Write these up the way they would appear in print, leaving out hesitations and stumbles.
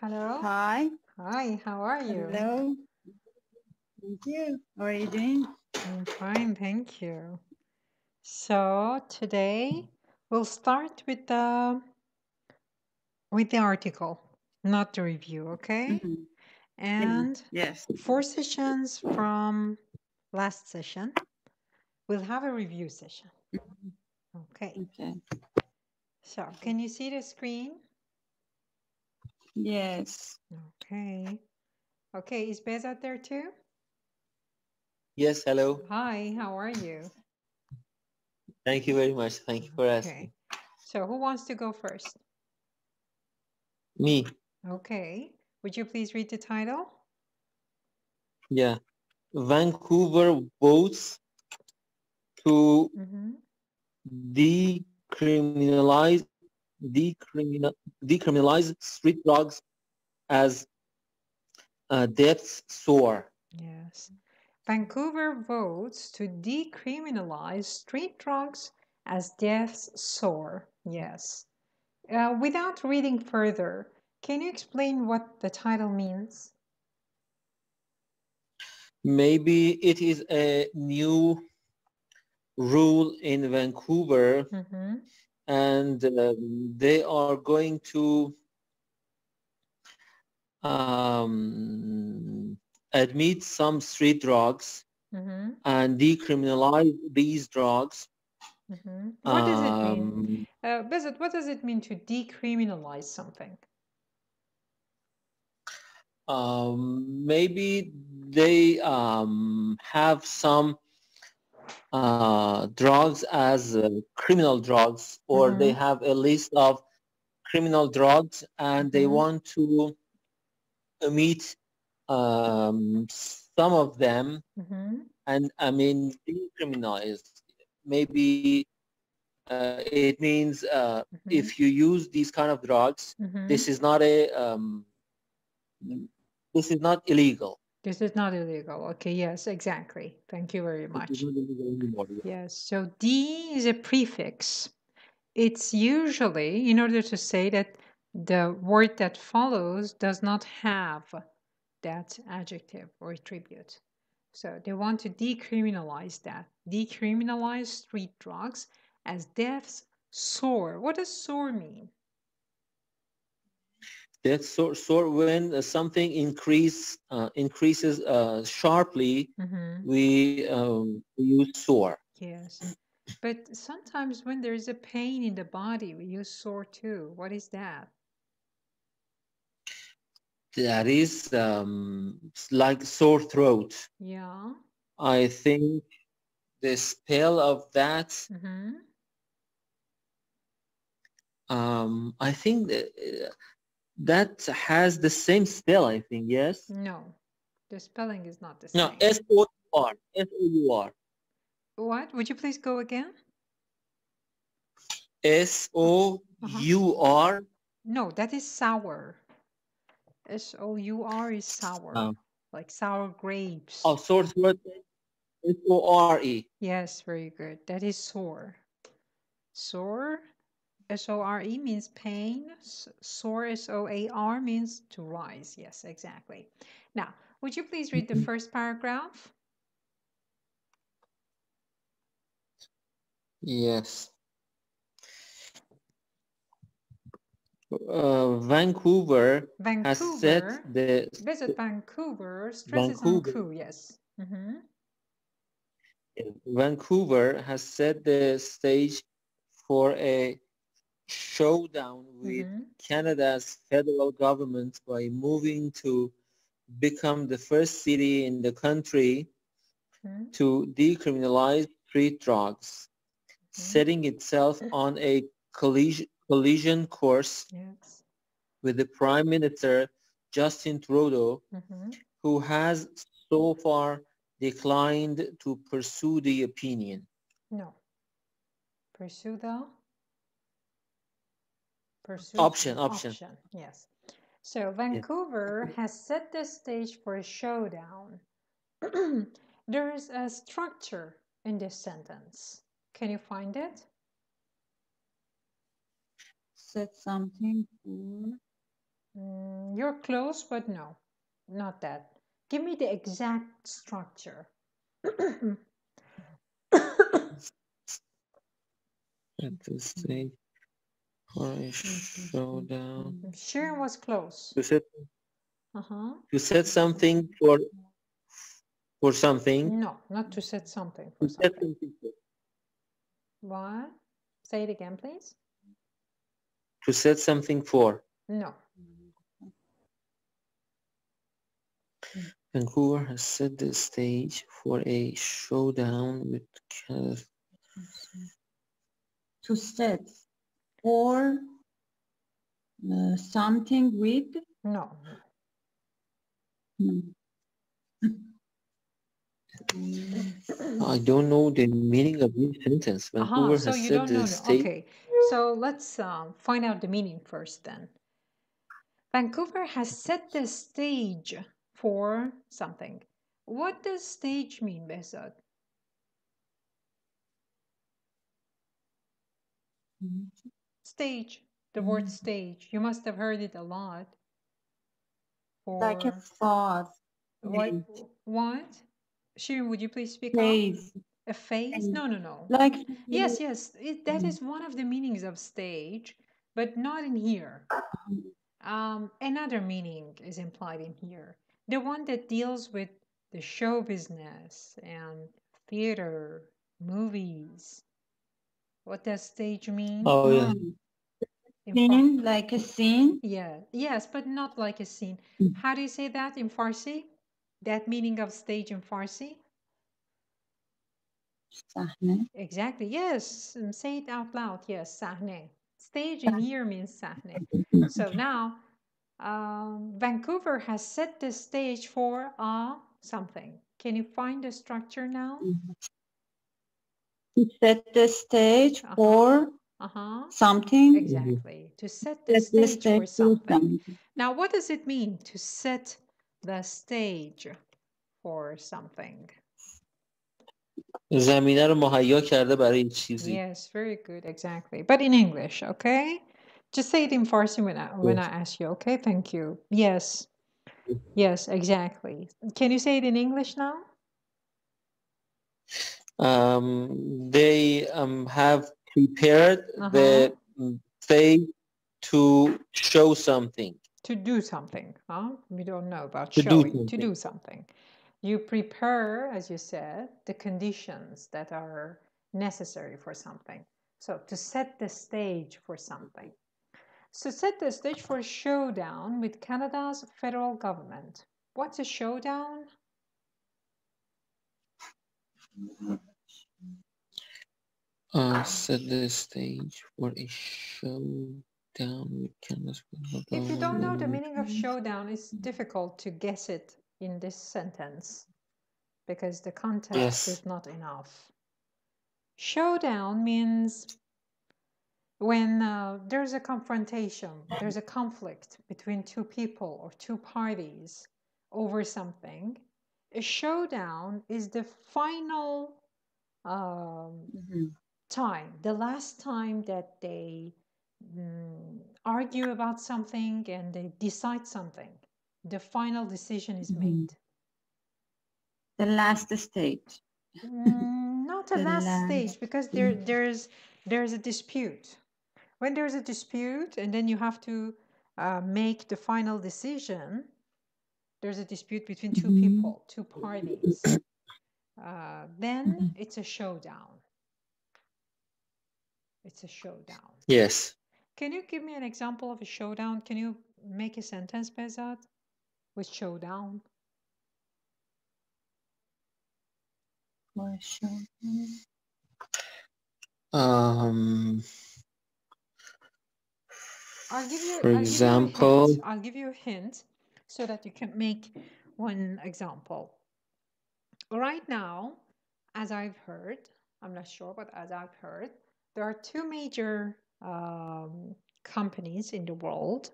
Hello. Hi. Hi, how are you? Hello. Thank you. How are you doing? I'm fine, thank you. So today we'll start with the article, not the review, okay? Mhm. And Yes. 4 sessions from last session, we'll have a review session. Okay. Okay. So can you see the screen? Yes. Okay. Okay, is Bez out there too? Yes, hello. Hi, how are you? Thank you very much. Thank you for asking. Okay. So who wants to go first? Me, Okay. Would you please read the title? yeah. Vancouver votes to decriminalize decriminalize street drugs as deaths soar. Yes. Vancouver votes to decriminalize street drugs as deaths soar. Yes. Without reading further, can you explain what the title means? Maybe it is a new rule in Vancouver, and they are going to admit some street drugs and decriminalize these drugs. What does it mean? Bezat, what does it mean to decriminalize something? Maybe they have some drugs as criminal drugs, or they have a list of criminal drugs and they want to omit some of them, and I mean decriminalize. Maybe it means if you use these kind of drugs, this is not illegal. This is not illegal. Okay, yes, exactly. Thank you very much. It's not illegal anymore. Yes, so D is a prefix. It's usually in order to say that the word that follows does not have that adjective or attribute. So they want to decriminalize that. Decriminalize street drugs as deaths soar. What does soar mean? That's so when something increases sharply, we use soar. Yes. But sometimes when there is a pain in the body, we use soar too. What is that? That is like sore throat. Yeah. I think the spell of that, I think that has the same spell, I think, yes? No, the spelling is not the same. No, S-O-U-R. S-O-U-R. What? Would you please go again? S-O-U-R. No, that is sour. S-O-U-R is sour. Like sour grapes. Oh, sore throat. S-O-R-E. Yes, very good. That is sore. Sore, S-O-R-E means pain. Sore, S-O-A-R means to rise. Yes, exactly. Now, would you please read the first paragraph? Yes. Vancouver has set the... Visit Vancouver. Stresses on coup, yes. Vancouver has set the stage for a showdown with Canada's federal government by moving to become the first city in the country to decriminalize street drugs, setting itself on a collision course with the Prime Minister Justin Trudeau, who has so far declined to pursue the opinion. No. Pursue the? Pursue Option. Yes. So Vancouver has set the stage for a showdown. There is a structure in this sentence. Can you find it? Set something for... You're close, but no, not that. Give me the exact structure. At the stage for a showdown. Sharon was close. To set, Uh-huh. to set something for something. No, not to set something To for set something. something for. What? Say it again, please. To set something for. No. Vancouver has set the stage for a showdown with Canada. To set or something with. No. I don't know the meaning of this sentence. Vancouver So has you set don't know. the stage. Okay. So let's find out the meaning first then. Vancouver has set the stage for something. What does stage mean, Behzad? Stage. The word stage. You must have heard it a lot. Like a phase. What? Shirin, would you please speak up? Phase. A phase? No. Like Yes. That is one of the meanings of stage, but not in here. Another meaning is implied in here. The one that deals with the show business and theater, movies. What does stage mean? Oh, yeah. Scene, like a scene? Yeah. Yes, but not like a scene. How do you say that in Farsi? That meaning of stage in Farsi? Sahne. Exactly. Yes. Say it out loud. Yes. Sahne. Stage in here means sahne. So now, Vancouver has set the stage for something. Can you find the structure now? To set the stage for something. Exactly. To set the stage for something. Now, what does it mean to set the stage for something? زمینه رو مهیا کرده برای چیزی. Yes, very good. Exactly. But in English, okay? Just say it in Farsi when I ask you, okay? Thank you. Yes. Yes, exactly. Can you say it in English now? They have prepared the stage to show something. To do something, huh? We don't know about To showing. To do something. You prepare, as you said, the conditions that are necessary for something. So to set the stage for something. So set the stage for a showdown with Canada's federal government. What's a showdown? Set the stage for a showdown with Canada's federal government. If you don't know the meaning of showdown, it's difficult to guess it in this sentence because the context is not enough. Showdown means when there's a confrontation, there's a conflict between two people or two parties over something. A showdown is the final time, the last time that they argue about something and they decide something. The final decision is made. The last stage. Not the last stage, because there's a dispute. When there's a dispute and then you have to make the final decision, there's a dispute between two people, two parties. Then it's a showdown. It's a showdown. Yes. Can you give me an example of a showdown? Can you make a sentence, Behzad, with showdown? For showdown. I'll give you, for example, I'll give you a hint so that you can make one example. Right now, as I've heard, I'm not sure, but as I've heard, there are two major companies in the world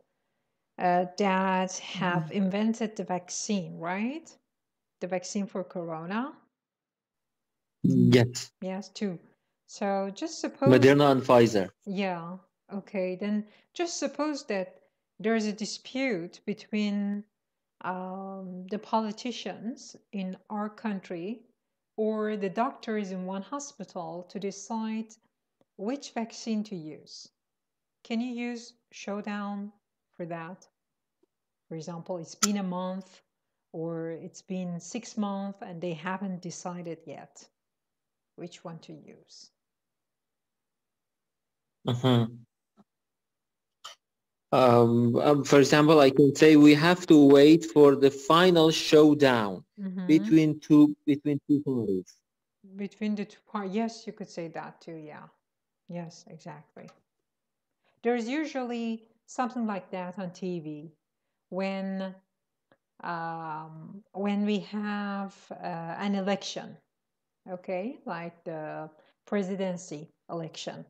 that have invented the vaccine, right? The vaccine for corona. Yes. Yes, two. So just suppose. Moderna and Pfizer. Yeah. Okay. Then just suppose that there is a dispute between the politicians in our country or the doctors in one hospital to decide which vaccine to use. Can you use showdown for that? For example, it's been a month or it's been 6 months and they haven't decided yet which one to use. For example, I can say we have to wait for the final showdown between two parties. Between the two parties, yes, you could say that too. Yeah, yes, exactly. There's usually something like that on TV when we have an election, okay, like the presidency election.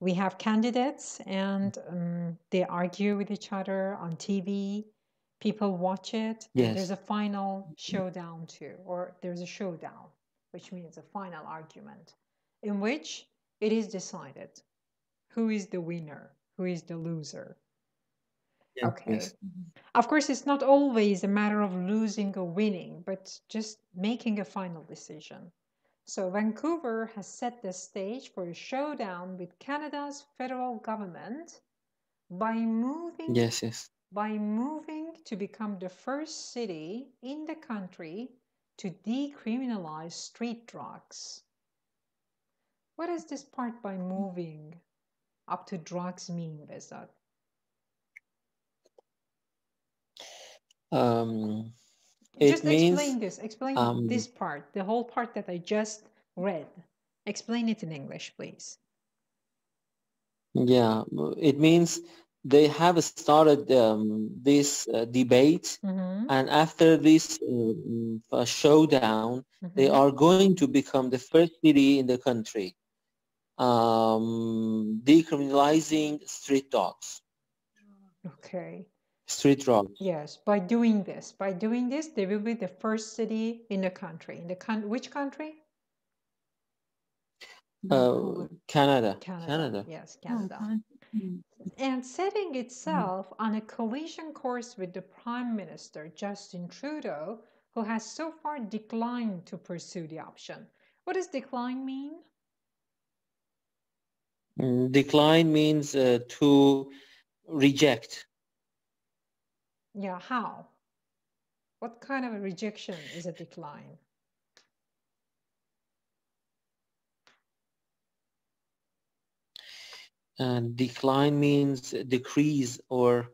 We have candidates and they argue with each other on TV. People watch it. Yes. And there's a final showdown too, or there's a showdown, which means a final argument in which it is decided who is the winner, who is the loser. Yes, okay. yes. Of course, it's not always a matter of losing or winning, but just making a final decision. So Vancouver has set the stage for a showdown with Canada's federal government by moving Yes, yes. to become the first city in the country to decriminalize street drugs. What does this part by moving up to drugs mean, Bezat? Just explain this. Explain this part, the whole part that I just read. Explain it in English, please. Yeah, it means they have started this debate, and after this showdown, they are going to become the first city in the country decriminalizing street dogs. Okay. Street drugs. Yes, by doing this, they will be the first city in the country. Which country? Canada. Yes, Canada. And setting itself on a collision course with the Prime Minister, Justin Trudeau, who has so far declined to pursue the option. What does decline mean? Decline means to reject. Yeah, how? What kind of a rejection is a decline? Decline means decrease or...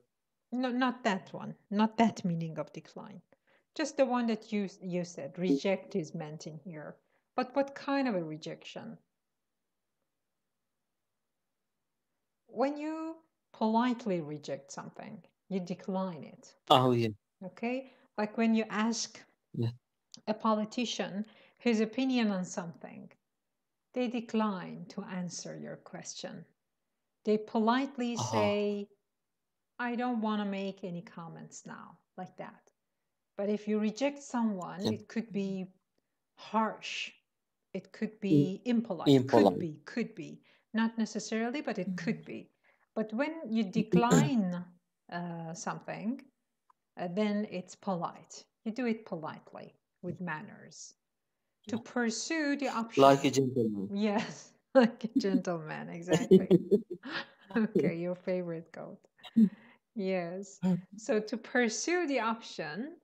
No, not that one. Not that meaning of decline. Just the one that you said. Reject is meant in here. But what kind of a rejection? When you politely reject something, you decline it. Oh, yeah. Okay? Like when you ask a politician his opinion on something, they decline to answer your question. They politely say, I don't want to make any comments now, like that. But if you reject someone, it could be harsh. It could be impolite. Could be. Not necessarily, but it could be. But when you decline something, then it's polite. You do it politely, with manners. To pursue the option. Like a gentleman. Yes, like a gentleman, exactly. Okay, your favorite quote. Yes. So to pursue the option,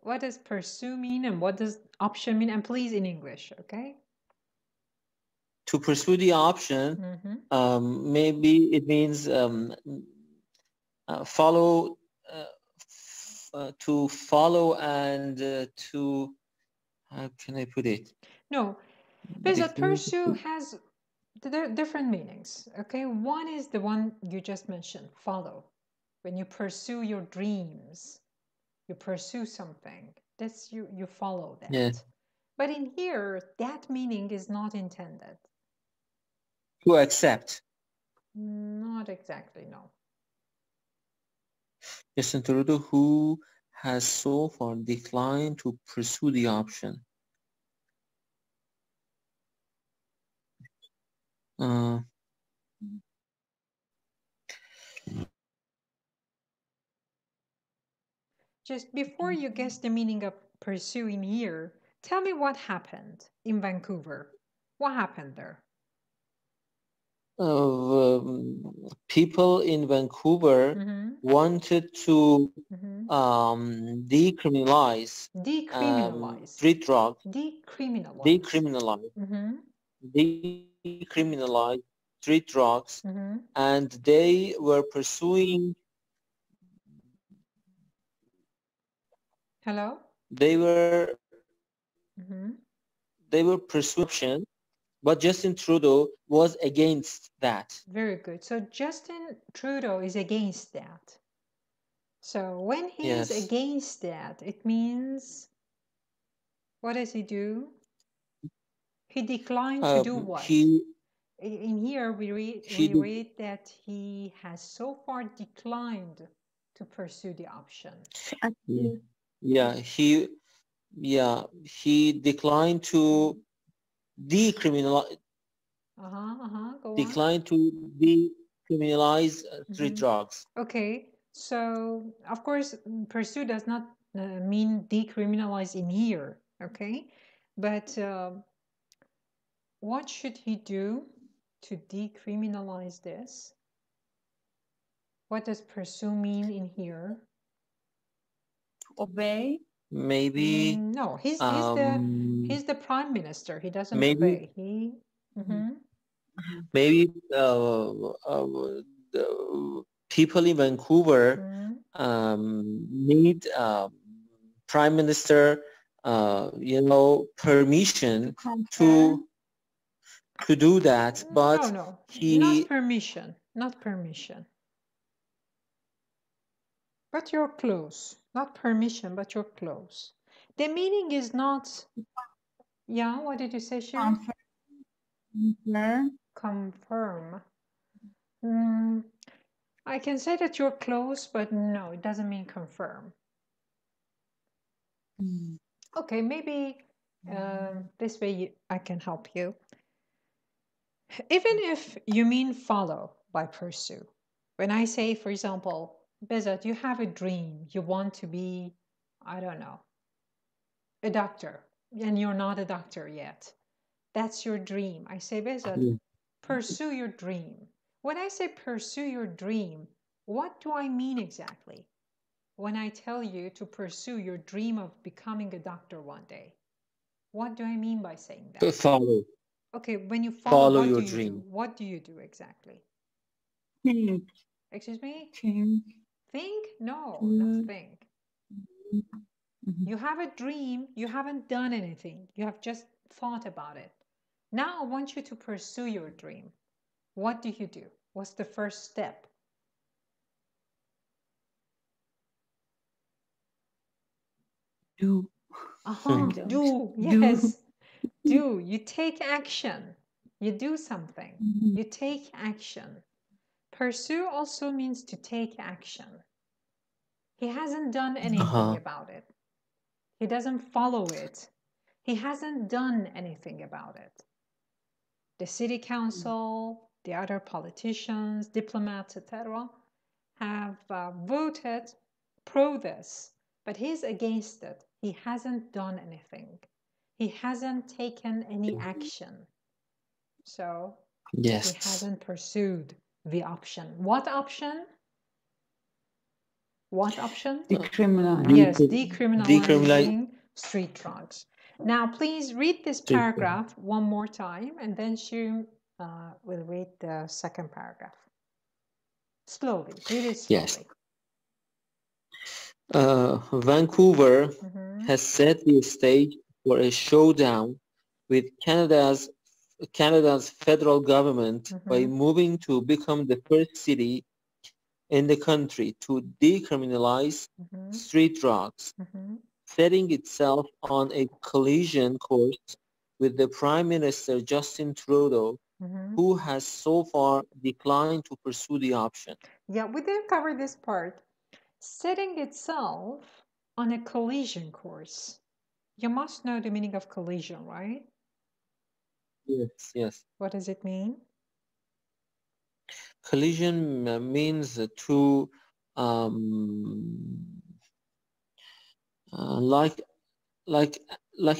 what does pursue mean and what does option mean? And please in English, okay? To pursue the option, maybe it means follow, to follow and to, how can I put it? No, because that pursue has different meanings, okay? One is the one you just mentioned, follow. When you pursue your dreams, you pursue something, that's you follow that. Yeah. But in here, that meaning is not intended. To accept. Not exactly, no. Justin Trudeau, who has so far declined to pursue the option. just before you guess the meaning of pursue in here, tell me what happened in Vancouver. What happened there? People in Vancouver wanted to decriminalize street drugs. Decriminalize street drugs, and they were pursuing. Hello. They were pursuing, but Justin Trudeau was against that. Very good. So Justin Trudeau is against that. So when he is against that, it means, what does he do? He declined to do what? In here we read that he has so far declined to pursue the option. He declined to decriminalize. Declined to decriminalize street drugs. Okay, so of course pursue does not mean decriminalize in here. Okay, but what should he do to decriminalize this? What does pursue mean in here? Obey? Maybe. No, he's the prime minister. He doesn't obey. He. Maybe the people in Vancouver need prime minister, permission to do that, but no, he not permission. But you're close. Not permission, but you're close. The meaning is not. Yeah, what did you say, Sharon? Confirm. I can say that you're close, but no, it doesn't mean confirm. Okay, maybe this way I can help you. Even if you mean follow by pursue. When I say, for example, Bezat, you have a dream. You want to be, I don't know, a doctor, and you're not a doctor yet. That's your dream. I say, Bezat, pursue your dream. When I say pursue your dream, what do I mean exactly? When I tell you to pursue your dream of becoming a doctor one day, what do I mean by saying that? Follow. Okay, when you follow your dream. What do you do exactly? Think. Excuse me? Think? No, not think. You have a dream, you haven't done anything, you have just thought about it. Now I want you to pursue your dream. What do you do? What's the first step? Do. Do, yes. Do. You take action. You do something. You take action. Pursue also means to take action. He hasn't done anything about it. He doesn't follow it. He hasn't done anything about it. The city council, the other politicians, diplomats, etc. have voted pro this, but he's against it. He hasn't done anything. He hasn't taken any action. So he hasn't pursued the option. What option? What option? Decriminalize. Yes, decriminalizing street drugs. Now, please read this paragraph one more time, and then she will read the second paragraph. Slowly, read it slowly. Vancouver has set the stage for a showdown with Canada's federal government by moving to become the first city in the country to decriminalize street drugs, setting itself on a collision course with the Prime Minister Justin Trudeau, who has so far declined to pursue the option. Yeah, we didn't cover this part. Setting itself on a collision course. You must know the meaning of collision, right? Yes. What does it mean? Collision means to like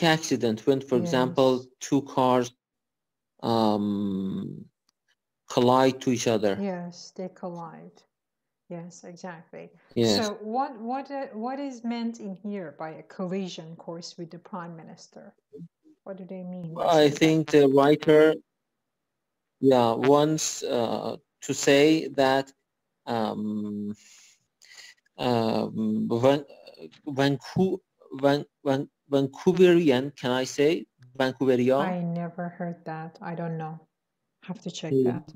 accident when, for example, Yes. two cars collide to each other. Yes, they collide. Yes, exactly. Yes. So what is meant in here by a collision course with the Prime Minister? What do they mean by I saying think the writer, wants to say that Vancouverian, can I say Vancouveria? that? I never heard that. I don't know. Have to check that.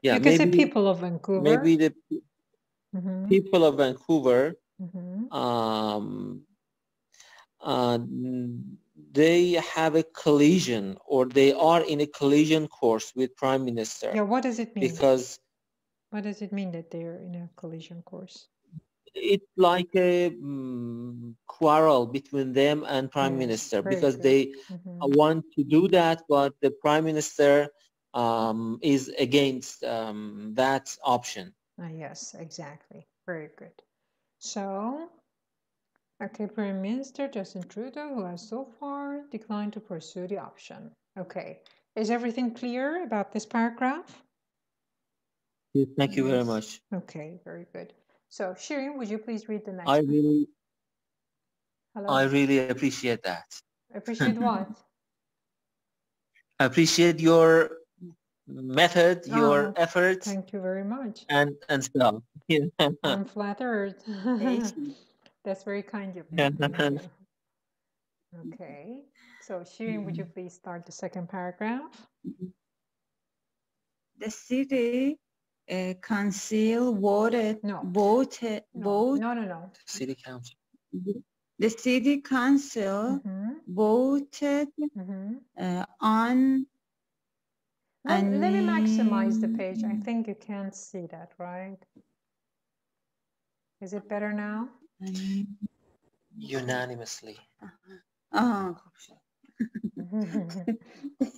Yeah, You can say maybe people of Vancouver. maybe the Mhm. people of Vancouver, Mhm. they have a collision, or they are in a collision course with Prime Minister. Yeah, what does it mean? Because What does it mean that they're in a collision course? it's like a quarrel between them and Prime Yes, Minister, very because good. they Mhm. want to do that, but the Prime Minister is against that option. Yes, exactly. Very good. So, okay, Prime Minister Justin Trudeau, who has so far declined to pursue the option. Okay, is everything clear about this paragraph? Thank you very Yes. much. Okay, very good. So, Shirin, would you please read the next I one? really, Hello? I really appreciate that. Appreciate what? I appreciate your method, your Oh, efforts, Thank you very much. and stuff. I'm flattered. Thank you. That's very kind of you. Thank you. Okay. So, Shirin, would you please start the second paragraph? The city council voted. No. No. City Council. The city council Mhm. voted Mhm. on. Let me maximize the page. I think you can't see that, right? Is it better now? Unanimously.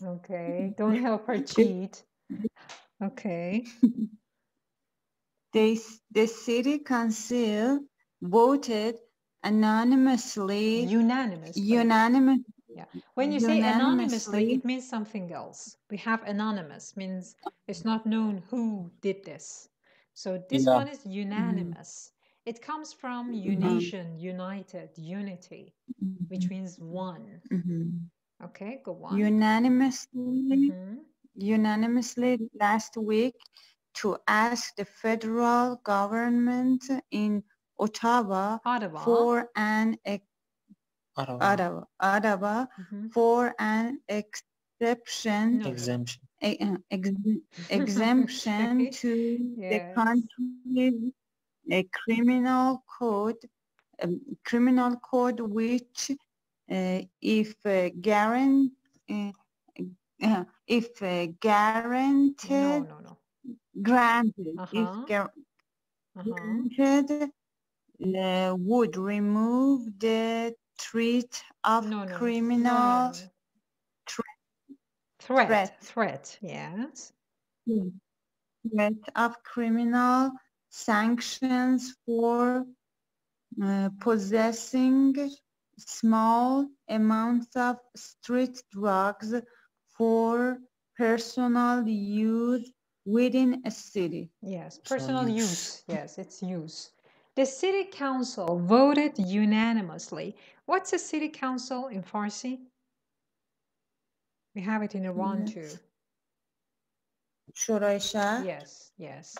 Okay. Don't help her cheat. Okay. The city council voted anonymously. Unanimously. Yeah. When you say anonymously, Unanimously. it means something else. We have anonymous, means it's not known who did this. So this Yeah. one is unanimous. It comes from unation, united, unity, which means one. Okay, go on. Unanimously last week to ask the federal government in Ottawa for an for an exception. Exemption to the country's criminal code, which if granted, would remove the threat of criminal threat, yes. Threat of criminal sanctions for possessing small amounts of street drugs for personal use within a city. Yes, personal use. Yes, it's use. The city council voted unanimously. What's a city council in Farsi? We have it in Iran too. شورای شهر. Yes.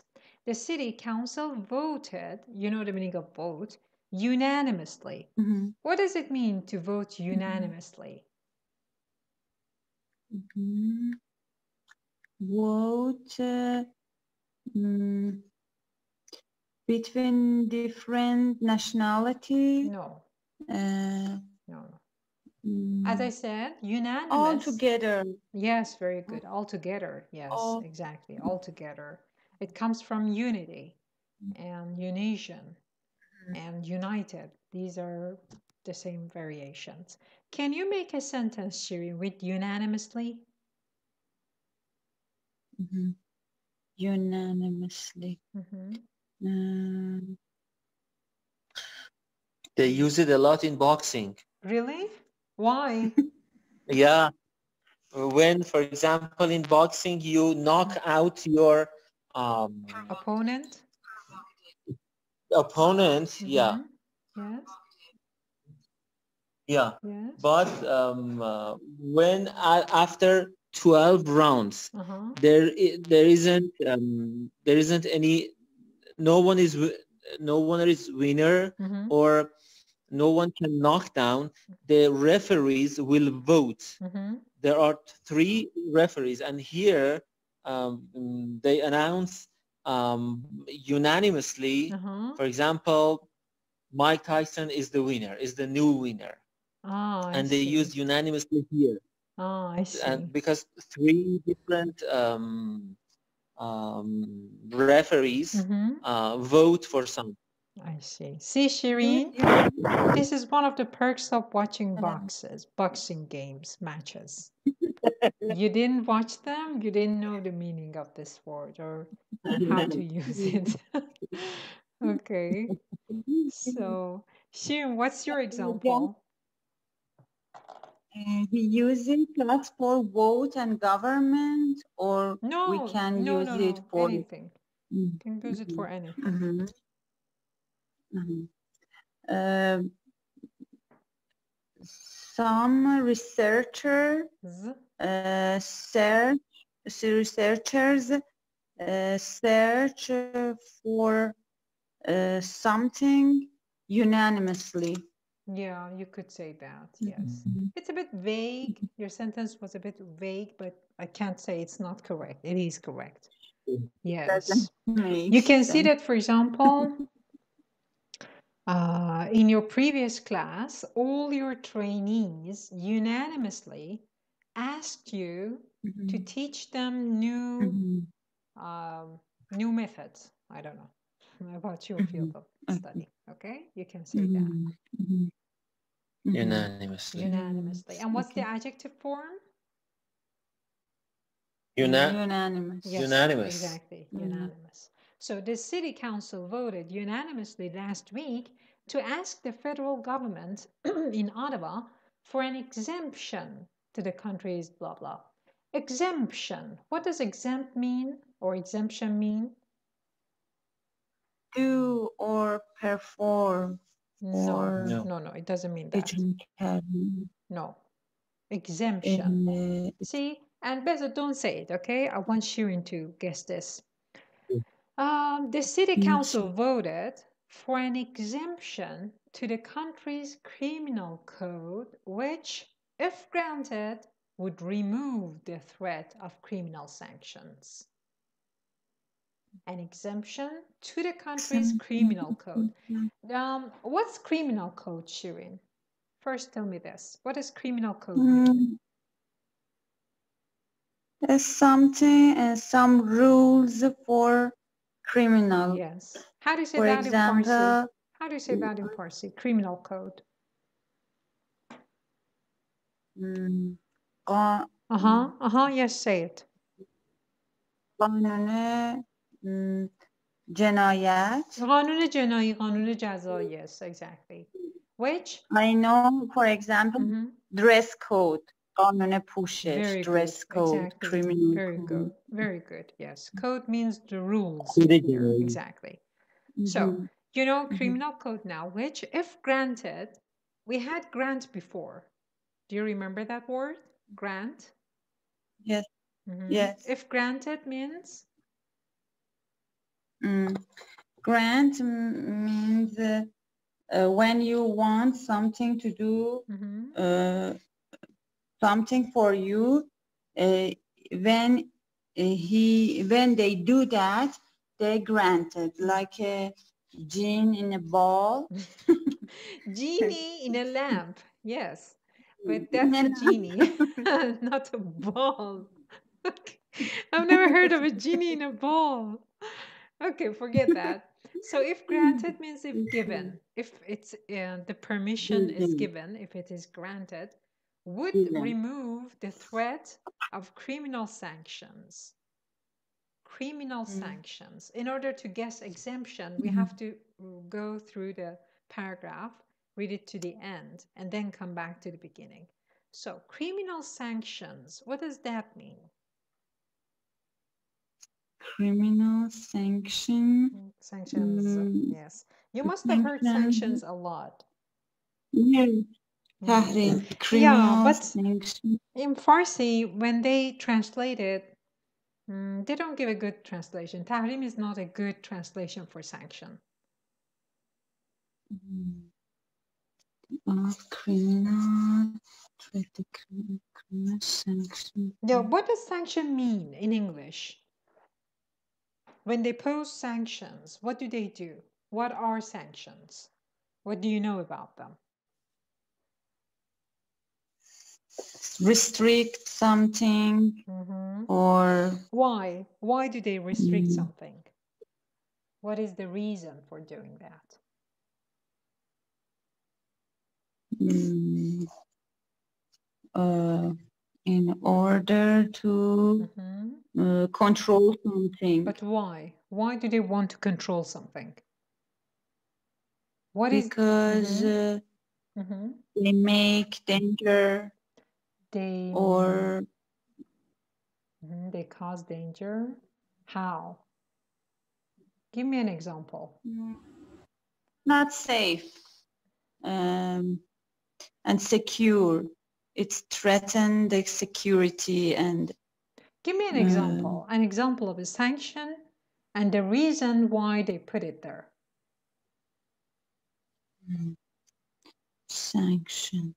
The city council voted, you know the meaning of vote, unanimously. What does it mean to vote unanimously? Vote between different nationalities. No. As I said, unanimous. All together. Yes, very good. All together. Yes, exactly. All together. It comes from unity and unation and united. These are the same variations. Can you make a sentence, Shiri, with unanimously? Unanimously. They use it a lot in boxing. Really? Why? Yeah. When, for example, in boxing, you knock out your Opponent? opponent. Yeah. Yes. Yeah. Yes. But when after 12 rounds, there isn't any, no one is winner, or no one can knock down. The referees will vote. There are 3 referees, and here they announce unanimously. For example, Mike Tyson is the winner, is the new winner. And they use unanimously here. I see. And because 3 different referees vote for some. I see. See, Shireen, this is one of the perks of watching boxing games, matches. You didn't watch them, you didn't know the meaning of this word or how to use it. Okay. So, Shireen, what's your example? He uses that for vote and government, or we can use it for anything. You can use it for anything. Some researchers search for something unanimously. Yeah, you could say that, yes. It's a bit vague. Your sentence was a bit vague, but I can't say it's not correct. It is correct. Yes. You can see that, for example, in your previous class, all your trainees unanimously asked you to teach them new methods. I don't know about your field of study. Okay, you can say that. Unanimously. And what's the adjective form? Unanimous. Yes, Unanimous. Exactly, unanimous. So the city council voted unanimously last week to ask the federal government in Ottawa for an exemption to the country's blah blah. Exemption. What does exempt mean or exemption mean? Do or perform. No, it doesn't mean that. No. Exemption. See, and Beza, don't say it, okay? I want Shirin to guess this. The city council voted for an exemption to the country's criminal code, which, if granted, would remove the threat of criminal sanctions. An exemption to the country's criminal code. What's criminal code, Shirin? First, tell me this. What does criminal code mean? Some rules for criminal. Yes. How do you say for that example, in Farsi? How do you say that in Farsi? Criminal code. Yes, say it. قانون جنایت. قانون جنایی، قانون جزا. Yes, exactly. Which? I know, for example, dress code. قانون پوشش. Dress code. Exactly. Criminal Very code. good. Very good. Yes. Code means the rules. Exactly. So, you know criminal code now, which, if granted, we had grant before. Do you remember that word? Grant? Yes. Yes. If granted means? Grant means when you want something to do, something for you, when they do that, they granted, like a genie in a ball. Genie in a lamp, yes. But that's a genie, not a ball. Okay. I've never heard of a genie in a ball. Okay, forget that. So if granted means if given, if it's the permission is given, if it is granted, would remove the threat of criminal sanctions. Criminal sanctions. In order to guess exemption, we have to go through the paragraph read it to the end, and then come back to the beginning. So, criminal sanctions, what does that mean? Criminal sanction. Sanctions, yes. You must have heard sanctions a lot. Yes. Tahrim, criminal but sanction. In Farsi, when they translate it, they don't give a good translation. Tahrim is not a good translation for sanction. Criminal sanction. Yeah, what does sanction mean in English? When they pose sanctions, what do? What are sanctions? What do you know about them? Restrict something, or why? Why do they restrict something? What is the reason for doing that? In order to control something. But why? Why do they want to control something? Because they make danger. They cause danger. How? Give me an example. Not safe and secure. It's threatened the security and. Give me an example. An example of a sanction and the reason why they put it there. Sanction.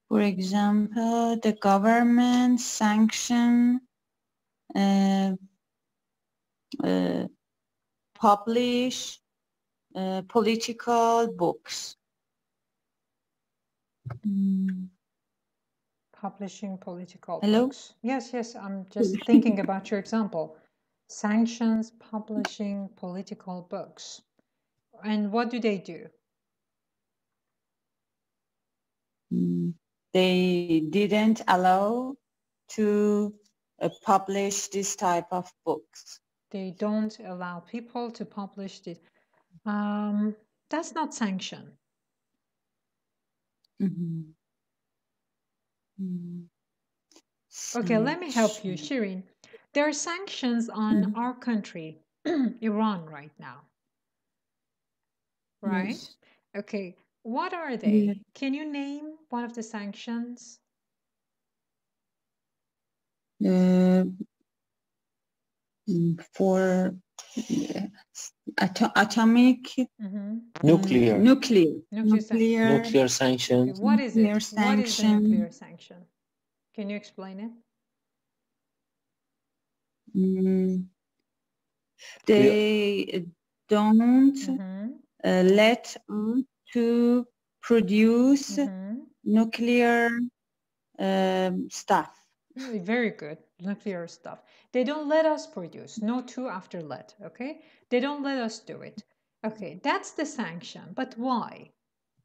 For example, the government sanction publish political books. Publishing political Hello? books. Yes, I'm just thinking about your example. Sanctions publishing political books. And what do? They didn't allow to publish this type of books. They don't allow people to publish this. That's not sanction. Okay, let me help you, Shirin. There are sanctions on our country, Iran, right now. Right? Yes. Okay, what are they? Yeah. Can you name one of the sanctions? For atomic, nuclear sanctions. Okay, what is it? What is the nuclear sanction? Can you explain it? They don't let us to produce nuclear stuff. Very good. Nuclear stuff. They don't let us produce. No to after let. Okay. They don't let us do it. Okay. That's the sanction. But why?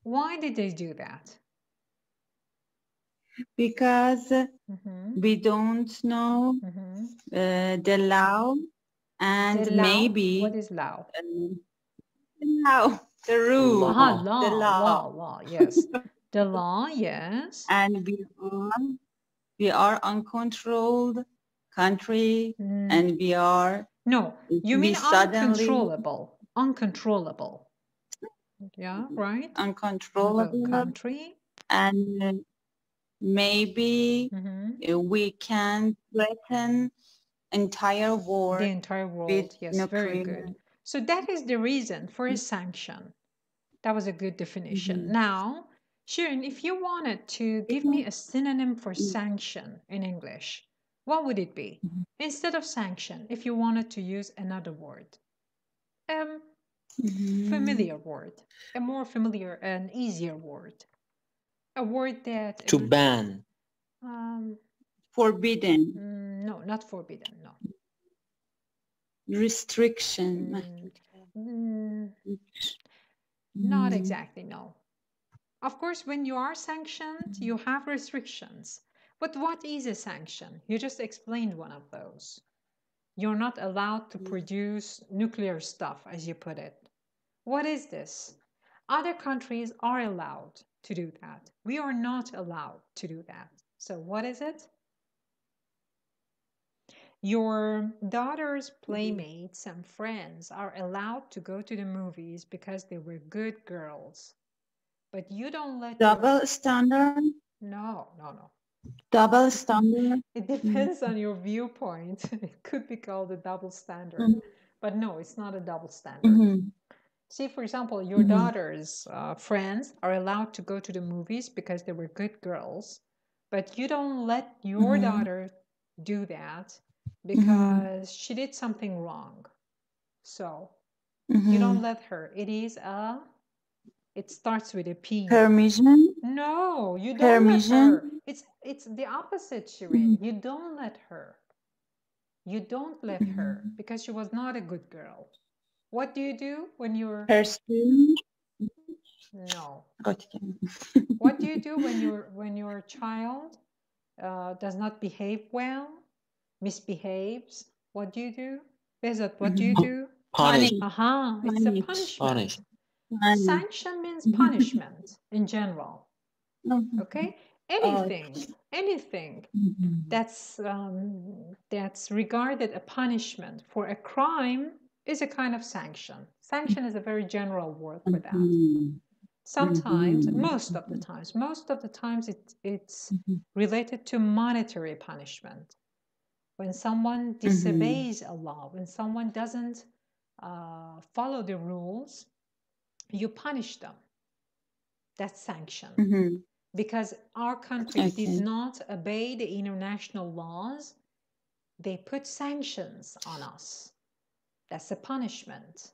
Why did they do that? Because we don't know the law and the law? Maybe. What is law? Law. The rule. Law. The law. Yes. The law. Yes. And we are uncontrolled country and we are. No, you mean uncontrollable. Uncontrollable. Yeah, right? Uncontrollable country. And maybe we can threaten entire world. The entire world, yes, very good. So that is the reason for a sanction. That was a good definition. Now, Shirin, if you wanted to give me a synonym for sanction in English, what would it be? Instead of sanction, if you wanted to use another word. Familiar word. A more familiar and easier word. A word that... To ban. Forbidden. No, not forbidden, no. Restriction. Not exactly, no. Of course, when you are sanctioned, you have restrictions. But what is a sanction? You just explained one of those. You're not allowed to produce nuclear stuff, as you put it. What is this? Other countries are allowed to do that. We are not allowed to do that. So what is it? Your daughter's playmates and friends are allowed to go to the movies because they were good girls. But you don't let double standard? No. Double standard? It depends on your viewpoint. It could be called a double standard. But no, it's not a double standard. See, for example, your daughter's friends are allowed to go to the movies because they were good girls. But you don't let your daughter do that because she did something wrong. So you don't let her. It starts with a P. Permission? No, you don't let her. It's the opposite, Shireen. You don't let her. You don't let her because she was not a good girl. What do you do when you're... Pursue? No. Okay. What do you do when your child does not behave well, misbehaves? What do you do? Bezat, what do you do? Punish. Aha, it's a punishment. Sanction means punishment in general. Okay? Anything that's regarded a punishment for a crime is a kind of sanction. Sanction is a very general word for that. Sometimes, most of the times it's related to monetary punishment. When someone disobeys a law, when someone doesn't follow the rules, you punish them. That's sanction. Because our country did not obey the international laws, they put sanctions on us. That's a punishment.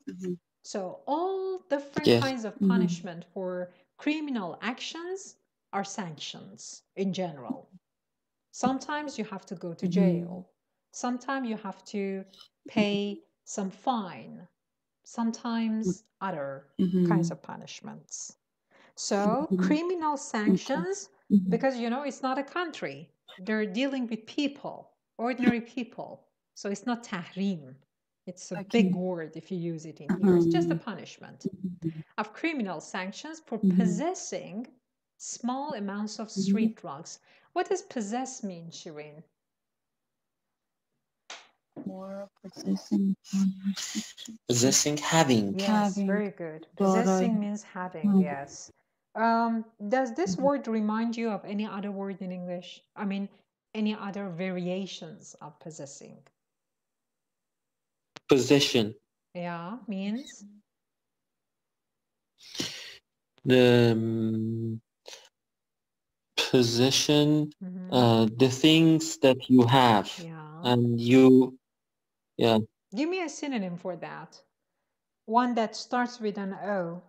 So all different kinds of punishment for criminal actions are sanctions in general. Sometimes you have to go to jail. Sometimes you have to pay some fine. Sometimes other kinds of punishments. So criminal sanctions, because it's not a country. They're dealing with people, ordinary people. So it's not tahrim. It's a big word if you use it in here. It's just a punishment of criminal sanctions for possessing small amounts of street drugs. What does possess mean, Shireen? More possessing. Possessing, having. Yes, very good. Possessing means having, yes. Does this word remind you of any other word in English? I mean, any other variations of possessing? Possession. Yeah, means? The possession, the things that you have. And you, Give me a synonym for that. One that starts with an O.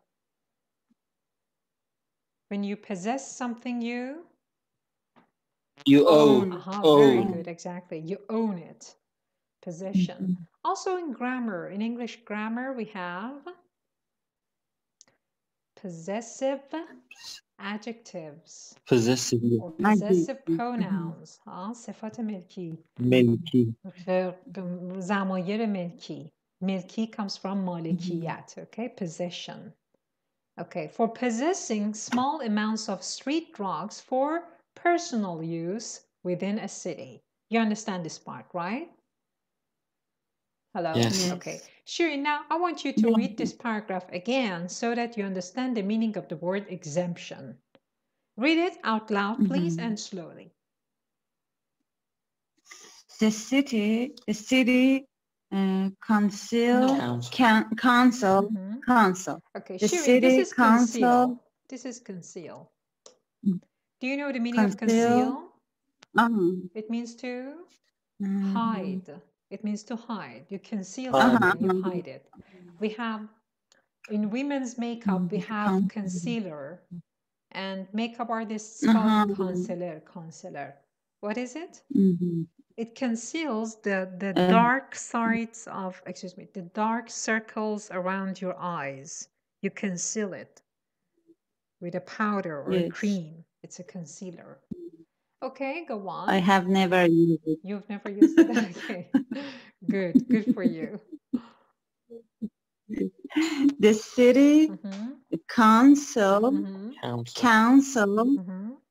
When you possess something, you own. Very good, exactly. You own it. Possession. Also in grammar, in English grammar, we have possessive adjectives. Possessive. Or possessive pronouns. صفات ملکی. ملکی. ضمایر ملکی. Milki comes from malikiyat, okay? Possession. Okay, for possessing small amounts of street drugs for personal use within a city. You understand this part, right? Hello? Yes. Okay. Shireen, now I want you to read this paragraph again so that you understand the meaning of the word exemption. Read it out loud, please, and slowly. The city council. Okay, the Shireen, city this is council. conceal. This is conceal. Do you know the meaning of conceal? It means to hide. It means to hide. You conceal something, you hide it. We have, in women's makeup, we have concealer. And makeup artists call it concealer. What is it? It conceals the dark sides of, the dark circles around your eyes. You conceal it with a powder or a cream. It's a concealer. Okay, go on. I have never used it. You've never used it? Okay. Good for you. The city council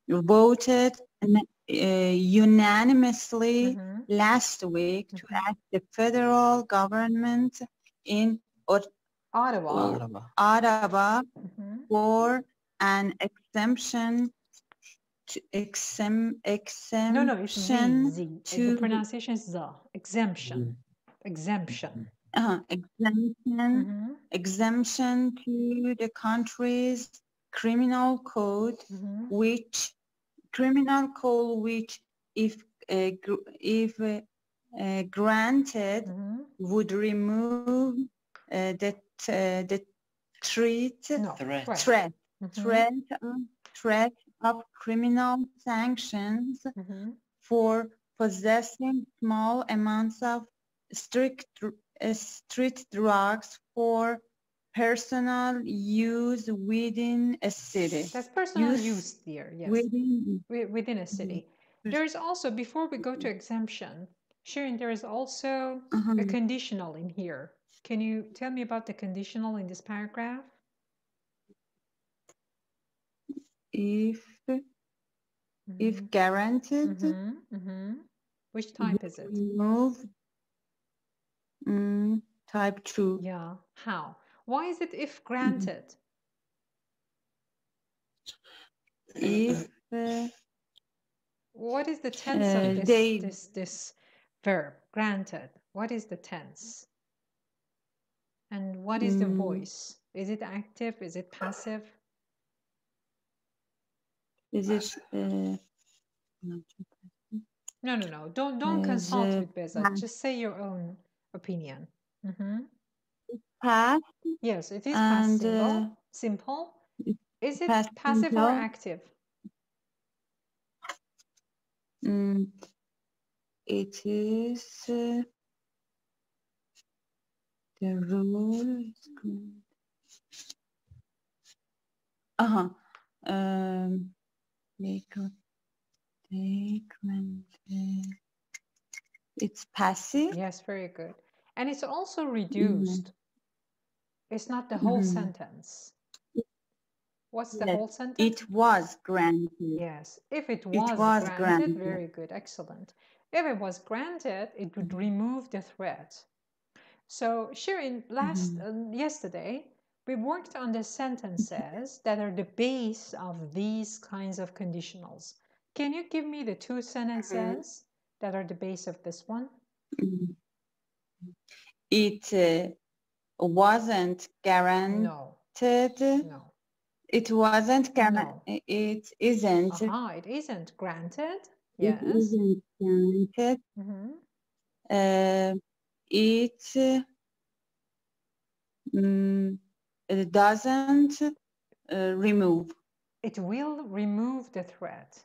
voted unanimously last week to ask the federal government in Ottawa for an exemption to No, it's Z. The pronunciation is Z. Exemption. Exemption to the country's criminal code, which if granted would remove the threat of criminal sanctions for possessing small amounts of street drugs for personal use within a city. That's personal use there, yes. Within a city. There's also, before we go to exemption, Shirin, there is also a conditional in here. Can you tell me about the conditional in this paragraph? If guaranteed. Which type is it? Remove type 2. Yeah. How? Why is it if granted? If what is the tense of this verb? Granted. What is the tense? And what is the voice? Is it active? Is it passive? Is it No. Don't consult with Bezat. Just say your own opinion. Past? Yes, it is past simple. Is it passive or active? It is the rule. It's passive. Yes, very good. And it's also reduced. It's not the whole sentence. What's the whole sentence? It was granted. Yes. If it was granted, very good, excellent. If it was granted, it would remove the threat. So, Shirin, yesterday, we worked on the sentences that are the base of these kinds of conditionals. Can you give me the two sentences that are the base of this one? It wasn't guaranteed. No. It wasn't guaranteed. No. It isn't. It isn't granted. Yes. It isn't granted. It doesn't remove. It will remove the threat.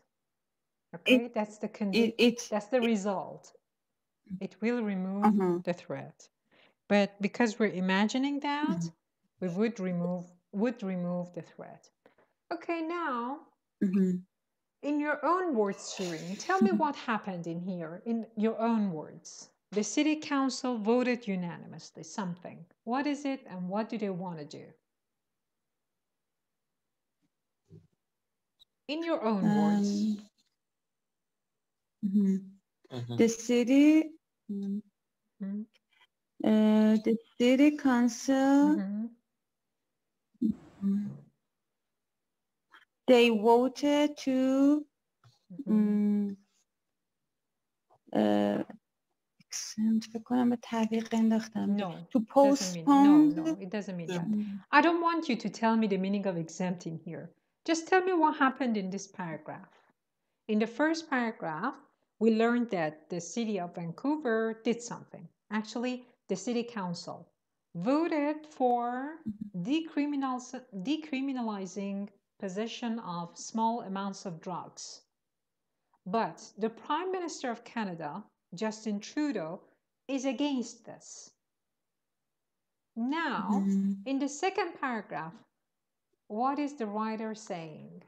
Okay, that's the condition. That's the result. It will remove the threat. But because we're imagining that, we would remove the threat. Okay, now, in your own words, Shirin, tell me what happened in here, in your own words. The city council voted unanimously something. What is it and what do they want to do? In your own words. The city council they voted to to postpone. No, it doesn't mean that. I don't want you to tell me the meaning of exempt in here. Just tell me what happened in this paragraph. In the first paragraph, we learned that the city of Vancouver did something. Actually, the city council voted for decriminalizing possession of small amounts of drugs. But the Prime Minister of Canada, Justin Trudeau, is against this. Now, in the second paragraph, what is the writer saying?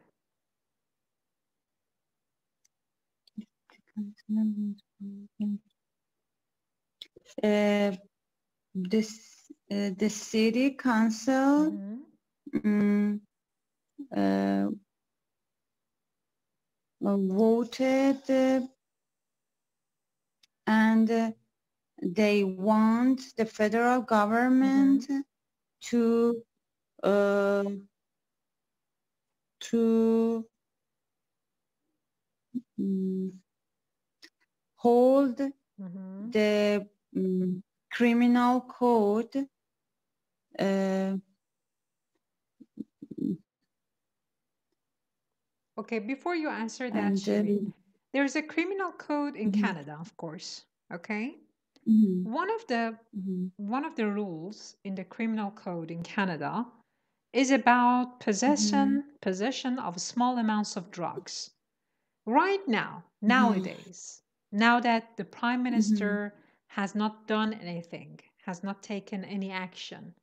The city council voted and they want the federal government to hold the criminal code okay, before you answer that, Shireen, there's a criminal code in Canada, of course, okay? One of the rules in the criminal code in Canada is about possession of small amounts of drugs. Right now, nowadays, now that the Prime Minister has not done anything, has not taken any action,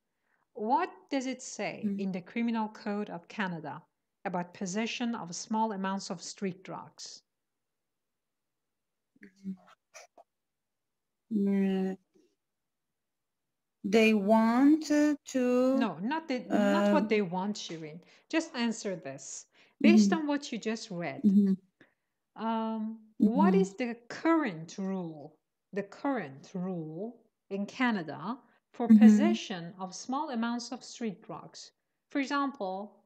what does it say in the criminal code of Canada about possession of small amounts of street drugs? They want to... No, not what they want, Shireen. Just answer this. Based on what you just read, what is the current rule in Canada for possession of small amounts of street drugs? For example,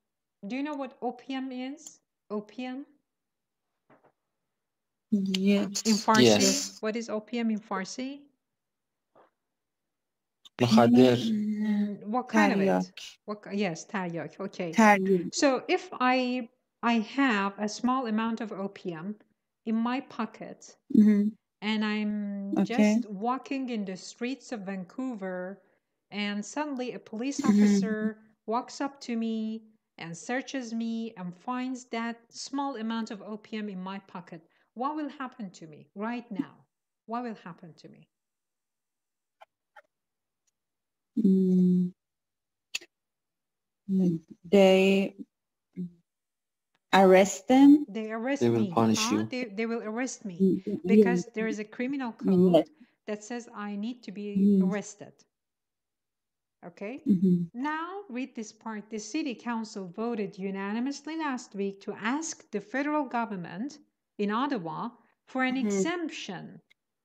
do you know what opium is? Opium? Yes. In Farsi? Yes. What is opium in Farsi? مخدر. What kind of it? Yes, تریاک. Okay. So if I have a small amount of opium in my pocket and I'm just walking in the streets of Vancouver and suddenly a police officer walks up to me and searches me and finds that small amount of opium in my pocket, what will happen to me right now? What will happen to me? They arrest them. They arrest They me. will punish you. They will arrest me because there is a criminal code that says I need to be arrested. Okay? Now read this part. The City Council voted unanimously last week to ask the federal government in Ottawa for an exemption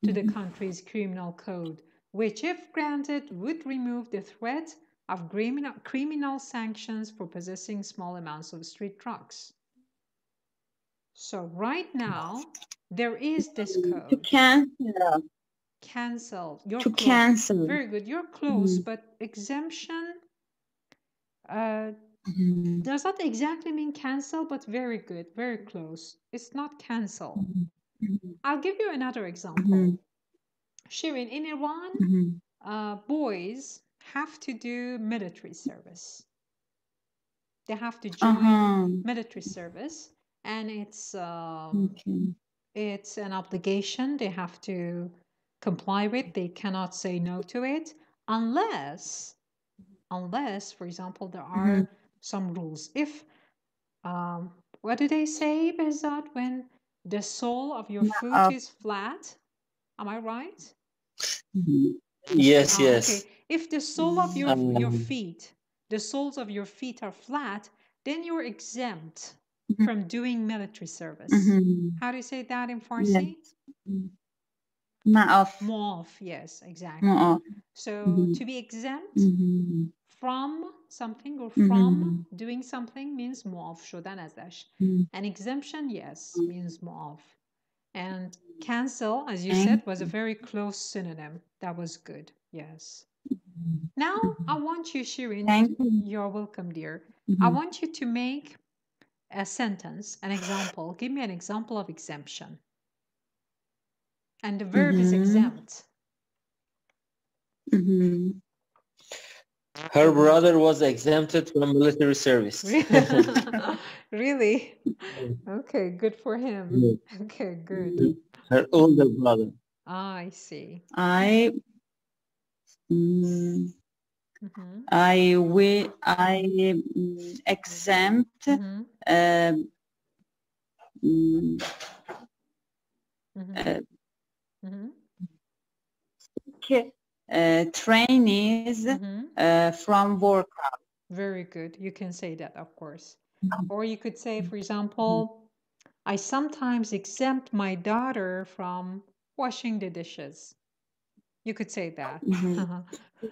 to the country's criminal code, which, if granted, would remove the threat of criminal sanctions for possessing small amounts of street drugs. So right now, there is this code. To cancel. Cancel. You're to close. Cancel. Very good. You're close, but exemption does not exactly mean cancel, but very good. Very close. It's not cancel. I'll give you another example. Shireen, in Iran, boys have to do military service. They have to join military service, and it's an obligation they have to comply with. They cannot say no to it unless, for example, there are some rules. If what do they say, Behzad, when the sole of your foot is flat? Am I right? Yes, yes. Okay. If the sole of your feet, the soles of your feet are flat, then you're exempt from doing military service. How do you say that in Farsi? Ma'af. Mu'af, yes, exactly. So to be exempt from something or from doing something means mu'af shodan azash. An exemption, yes, means mu'af. And cancel, as you said, was a very close synonym. That was good, yes. Now, I want you, Shireen, you're welcome, dear. I want you to make a sentence, an example. Give me an example of exemption. And the verb is exempt. Her brother was exempted from military service. Really? Okay, good for him. Okay, good. Her older brother. I see. I exempt trainees from work. Very good. You can say that, of course. Or you could say, for example, I sometimes exempt my daughter from washing the dishes. You could say that.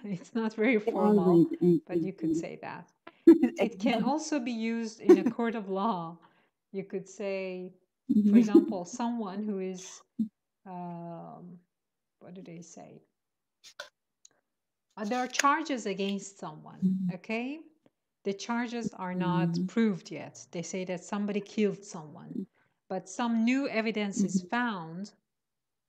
It's not very formal, but you could say that. It can also be used in a court of law. You could say, for example, someone who is, what do they say? There are charges against someone, okay? The charges are not proved yet. They say that somebody killed someone, but some new evidence is found,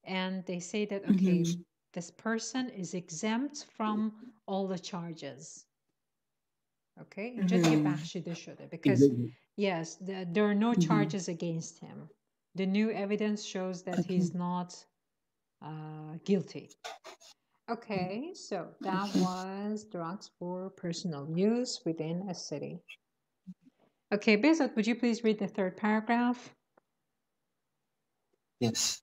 and they say that, okay, this person is exempt from all the charges. Okay? Because, yes, there are no charges against him. The new evidence shows that he's not guilty. Okay, so that was drugs for personal use within a city. Okay, Bezat, would you please read the third paragraph? Yes.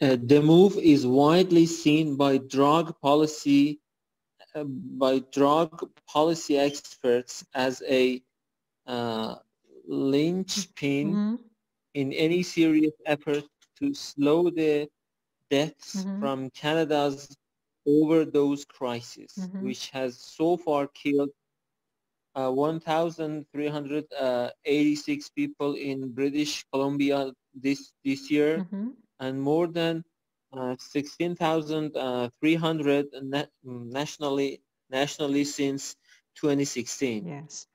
The move is widely seen by drug policy experts as a linchpin in any serious effort to slow the deaths from Canada's overdose crisis, which has so far killed 1,386 people in British Columbia this year, and more than 16,300 nationally since 2016. Yes.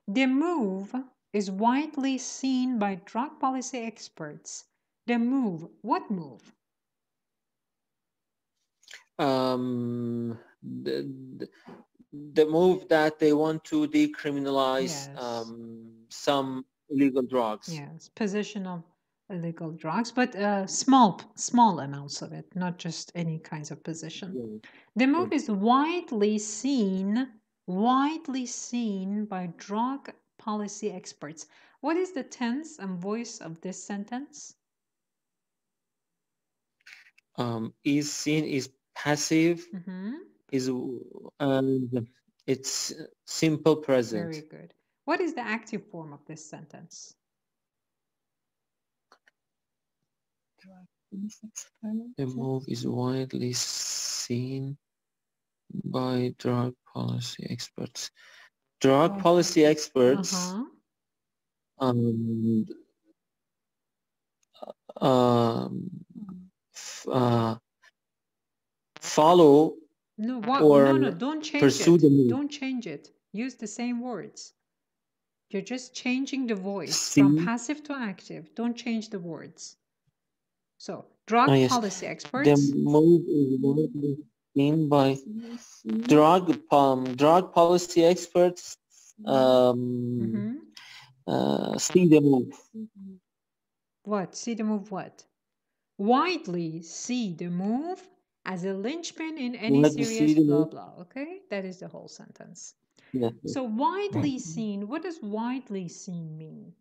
The move is widely seen by drug policy experts. The move, what move? The move that they want to decriminalize some illegal drugs. Yes, possession of illegal drugs, but small amounts of it, not just any kinds of possession. The move is widely seen by drug policy experts. What is the tense and voice of this sentence? Is seen is passive, is it's simple present. Very good. What is the active form of this sentence? The move is widely seen by drug policy experts. Drug policy experts follow don't change pursue it. the move. Don't change it. Use the same words. You're just changing the voice from passive to active. Don't change the words. So, drug policy experts. The move is widely seen by drug policy experts. See the move. What? See the move what? Widely see the move as a linchpin in any serious blah blah. Okay? That is the whole sentence. Yeah. So widely seen, what does widely seen mean?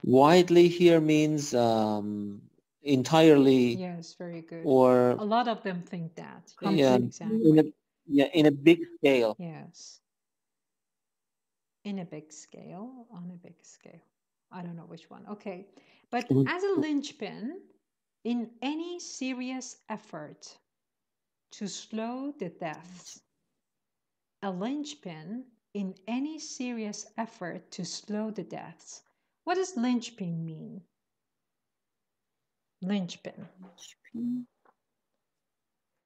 Widely here means entirely. Yes, very good. Or a lot of them think that. Yes, exactly. In a big scale. Yes. In a big scale, on a big scale. I don't know which one. Okay. But as a linchpin in any serious effort to slow the deaths. A linchpin in any serious effort to slow the deaths. What does linchpin mean? Linchpin.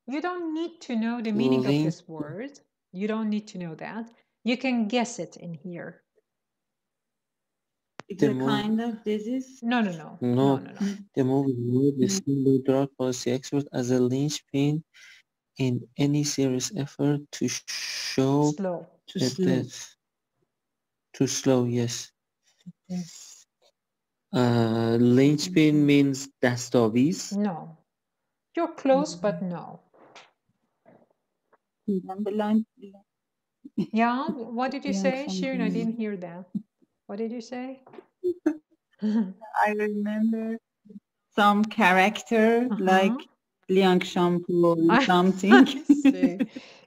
You don't need to know the meaning of this word. You don't need to know that. You can guess it in here. It's a kind of disease? No. The move is by drug policy experts as a linchpin in any serious effort to show to slow, yes. Linchpin means dastaviz. No. You're close, but no. Yeah, what did you say, Shirin? I something. didn't hear that. What did you say? I remember some character like Liang Shampoo or something. I see.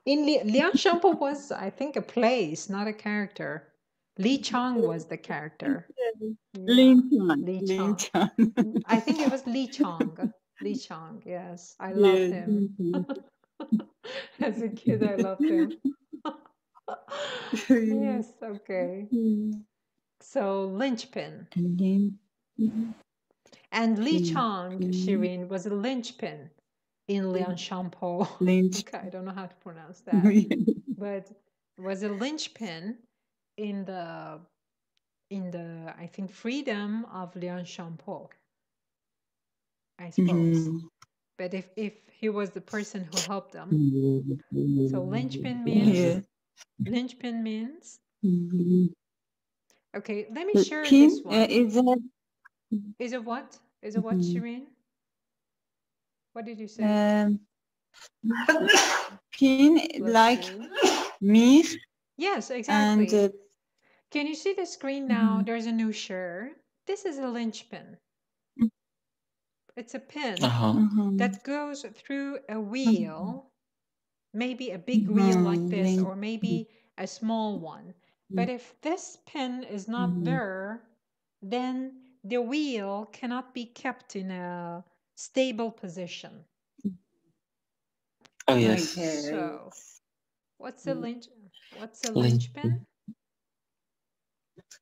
Liang Shampoo was, I think, a place, not a character. Li Chang was the character. Lin Li Chang. I think it was Li Chang. Li Chang, yes. I loved him. As a kid, I loved him. Yes, okay. So, linchpin. And Li Chang, Shirin, was a linchpin in Liang Shampoo. Okay, I don't know how to pronounce that. But was a linchpin in the I think freedom of Liang Shampoo, I suppose. But if he was the person who helped them, so linchpin means linchpin means. Okay, let me share this one. Is it what? Is it what, Shirin? What did you say? Pin like me. Yes, exactly. And can you see the screen now? There's a new share. This is a linchpin. It's a pin that goes through a wheel, maybe a big wheel like this, or maybe a small one. But if this pin is not there, then the wheel cannot be kept in a stable position. Oh yes. So, what's a linchpin?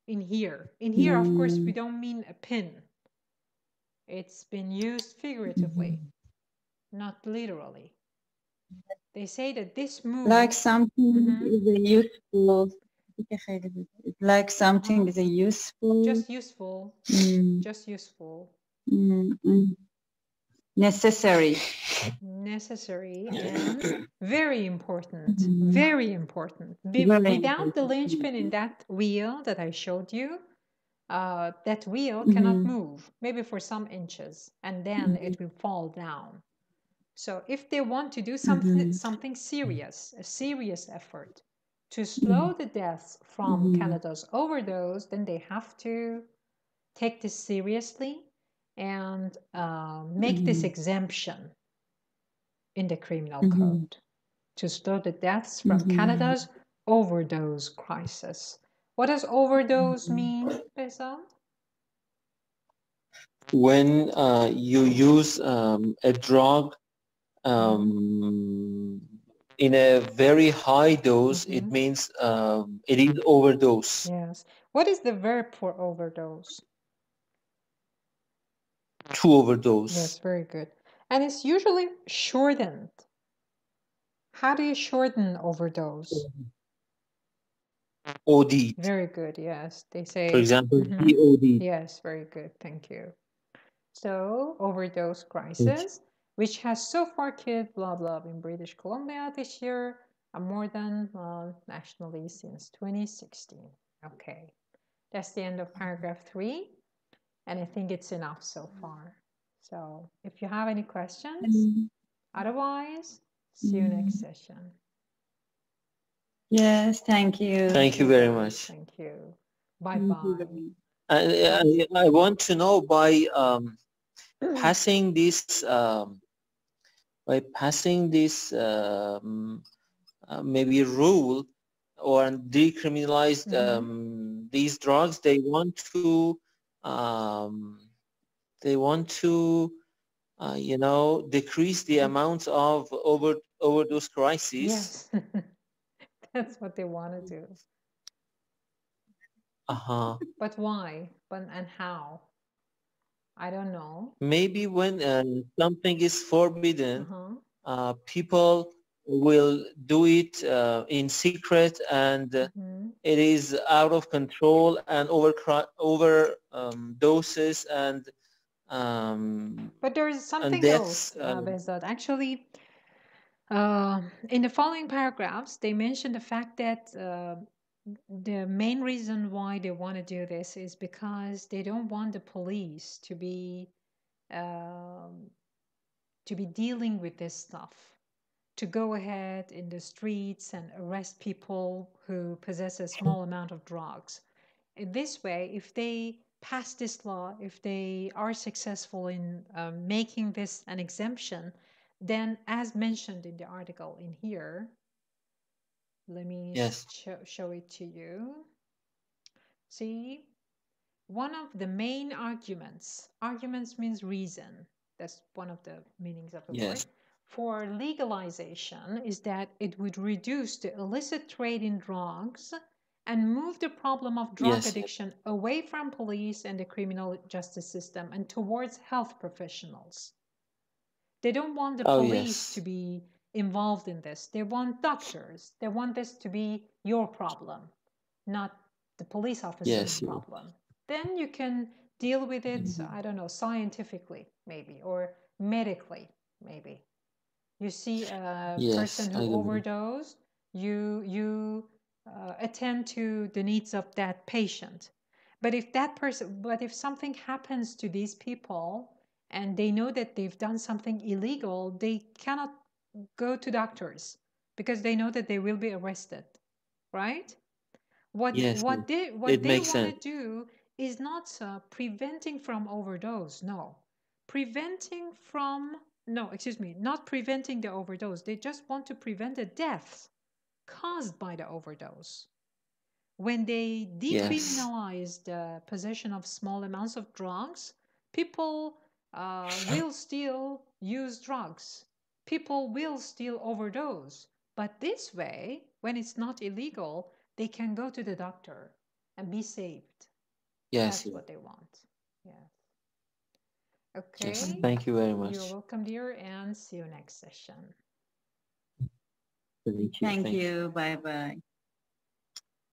In here, of course, we don't mean a pin. It's been used figuratively, not literally. They say that this move, like something is a useful, like something is a useful, just useful, just useful, necessary, and very important, very important. Without the linchpin in that wheel that I showed you, that wheel cannot move, maybe for some inches, and then it will fall down. So if they want to do something serious, a serious effort to slow the deaths from Canada's overdose, then they have to take this seriously and make this exemption in the criminal code to slow the deaths from Canada's overdose crisis. What does overdose mean, Besant? When you use a drug in a very high dose, it means it is overdose. Yes. What is the verb for overdose? To overdose. Yes, very good. And it's usually shortened. How do you shorten overdose? OD. Very good, yes. They say, for example, DOD. Yes, very good. Thank you. So, overdose crisis, which has so far killed blah blah in British Columbia this year, more than nationally since 2016. Okay, that's the end of paragraph 3, and I think it's enough so far. So, if you have any questions, otherwise, see you next session. Yes, thank you. Thank you very much. Thank you. Bye-bye. I want to know by passing this maybe rule or decriminalize these drugs, they want to you know, decrease the amount of overdose crises. Yes. That's what they want to do. But why? And how? I don't know. Maybe when something is forbidden, people will do it in secret, and it is out of control and over doses and but there is something else, Behzad. Actually, in the following paragraphs, they mention the fact that the main reason why they want to do this is because they don't want the police to be dealing with this stuff, to go ahead in the streets and arrest people who possess a small amount of drugs. In this way, if they pass this law, if they are successful in making this an exemption, then as mentioned in the article in here, let me show it to you. See, one of the main arguments means reason. That's one of the meanings of the word. For legalization is that it would reduce the illicit trade in drugs and move the problem of drug addiction away from police and the criminal justice system and towards health professionals. They don't want the police to be involved in this. They want doctors. They want this to be your problem, not the police officer's problem. Then you can deal with it, I don't know, scientifically maybe, or medically maybe. You see a person who overdosed, you attend to the needs of that patient. But if something happens to these people and they know that they've done something illegal, they cannot go to doctors because they know that they will be arrested, right? What they want to do is not preventing from overdose, no. Not preventing the overdose. They just want to prevent the deaths caused by the overdose. When they decriminalize the possession of small amounts of drugs, people will still use drugs. People will still overdose. But this way, when it's not illegal, they can go to the doctor and be saved. That's what they want. Yes. Okay. Yes, thank you very much. You're welcome, dear, and see you next session. Thank you. Bye-bye.